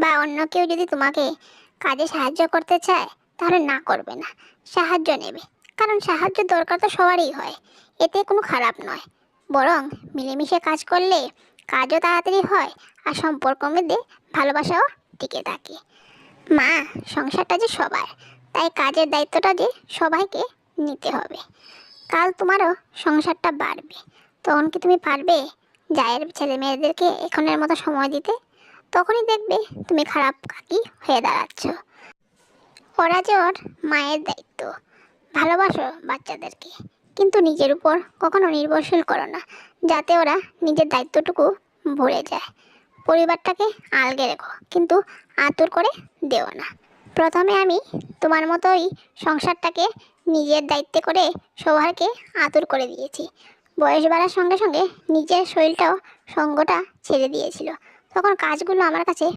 বা অন্য কেউ যদি তোমাকে কাজে সাহায্য করতে চায় তাহলে না করবে না, সাহায্য নেবে। কারণ সাহায্য দরকার তো সবারই হয়, এতে কোনো খারাপ নয়। বরং মিলেমিশে কাজ করলে কাজও তাড়াতাড়ি হয় আর সম্পর্কের মধ্যে ভালোবাসাও টিকে থাকে। মা, সংসারটা যে সবার, তাই কাজের দায়িত্বটা যে সবাইকে নিতে হবে। কাল তোমারও সংসারটা বাড়বে, তখন কি তুমি পারবে জায়ের ছেলে মেয়েদেরকে এখনের মতো সময় দিতে? তখনই দেখবে তুমি খারাপ কাকি হয়ে দাঁড়াচ্ছ। ওরা যে ওর মায়ের দায়িত্ব, ভালোবাসো বাচ্চাদেরকে, কিন্তু নিজের উপর কখনো নির্ভরশীল করো না, যাতে ওরা নিজের দায়িত্বটুকু ভুলে যায়। পরিবারটাকে আলগে রেখো, কিন্তু আতুর করে দেও না। প্রথমে আমি তোমার মতোই সংসারটাকে নিজের দায়িত্বে করে সবাইকে আতুর করে দিয়েছি। বয়স বাড়ার সঙ্গে সঙ্গে নিজের শরীরটাও সঙ্গটা ছেড়ে দিয়েছিল, তখন কাজগুলো আমার কাছে